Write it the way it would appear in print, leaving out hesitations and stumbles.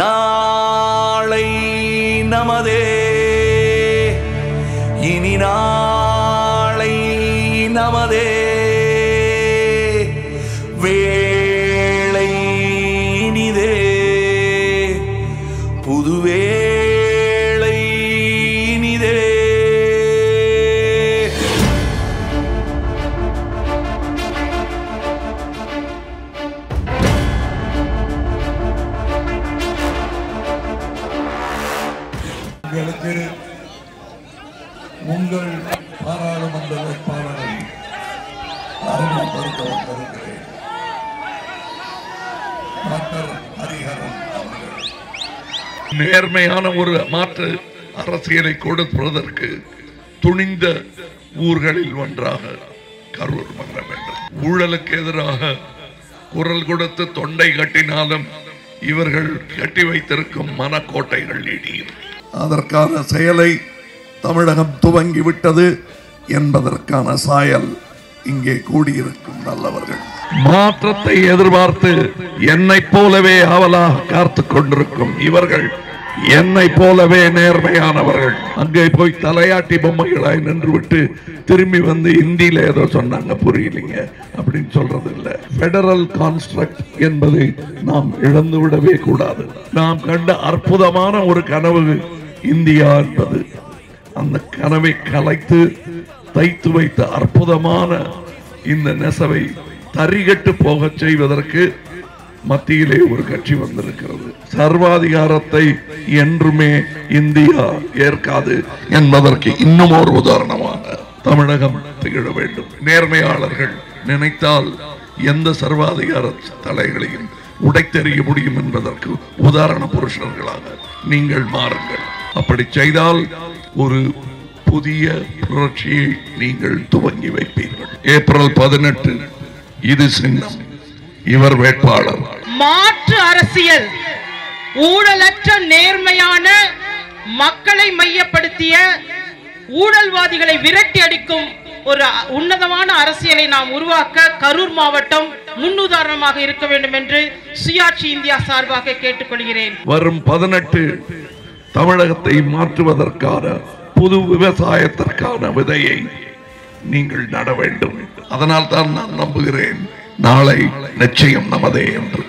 நாளை நமதே, இனி நாளை நமதே, வேளை இனிதே, புதுவேளை இனிதே. உங்கள் பாராளுமன்ற வேட்பாளரை அறிமுகப்படுத்த வந்திருக்கிறேன். டாக்டர் ஹரிஹரன் அவர்கள் நேர்மையான ஒரு மாற்று அரசியலை கொடுப்பதற்கு துணிந்த ஊர்களில் ஒன்றாக கரூர் மாற வேண்டும். ஊழலுக்கு எதிராக குரல் கொடுத்து தொண்டை கட்டினாலும் இவர்கள் கட்டி வைத்திருக்கும் மனக்கோட்டைகள் இடியும். அதற்கான செயலை தமிழகம் துவங்கிவிட்டது என்பதற்கான சாயல் இங்கே கூடியிருக்கும் நல்லவர்கள். மாற்றத்தை எதிர்பார்த்து என்னை போலவே ஆவலாக காத்து கொண்டிருக்கும் இவர்கள் என்னை போலவே நேர்மையானவர்கள். அங்கே போய் தலையாட்டி பொம்மைகளாய் நின்றுவிட்டு திரும்பி வந்து இந்தியில ஏதோ சொன்னாங்க, புரியலைங்க அப்படின்னு சொல்றது இல்லை. பெடரல் கான்ஸ்ட்ரக்ட் என்பதை நாம் இழந்து விடவே கூடாது. நாம் கண்ட அற்புதமான ஒரு கனவு இந்தியா என்பது. அந்த கனவை கலைத்து தைத்து வைத்த அற்புதமான இந்த நெசவை தரிகட்டு போக செய்வதற்கு மத்தியிலே ஒரு கட்சி வந்திருக்கிறது. சர்வாதிகாரத்தை என்றுமே இந்தியா ஏற்காது என்பதற்கு இன்னும் ஒரு உதாரணமாக தமிழகம் திகழ வேண்டும். நேர்மையாளர்கள் நினைத்தால் எந்த சர்வாதிகார தலைகளையும் உடைத்தெறிய முடியும் என்பதற்கு உதாரண புருஷர்களாக நீங்கள் மாறுங்கள். அப்படி செய்தால் ஒரு புதிய புரட்சியை நீங்கள் துவங்கி வைப்பீர்கள். ஏப்ரல் 18 இது சின்னம், இவர் வேட்பாளர். மாற்று அரசியல், ஊழலற்ற நேர்மையான மக்களை மையப்படுத்திய ஊழல்வாதிகளை விரட்டி அடிக்கும் ஒரு உன்னதமான அரசியலை நாம் உருவாக்க கரூர் மாவட்டம் முன்னுதாரணமாக இருக்க வேண்டும் என்று சுயாட்சி இந்தியா சார்பாக கேட்டுக்கொள்கிறேன். வரும் 18 தமிழகத்தை மாற்றுவதற்கான புது விவசாயத்திற்கான விதையை நீங்கள் நட வேண்டும். அதனால் தான் நான் நம்புகிறேன் நாளை நிச்சயம் நமதே என்று.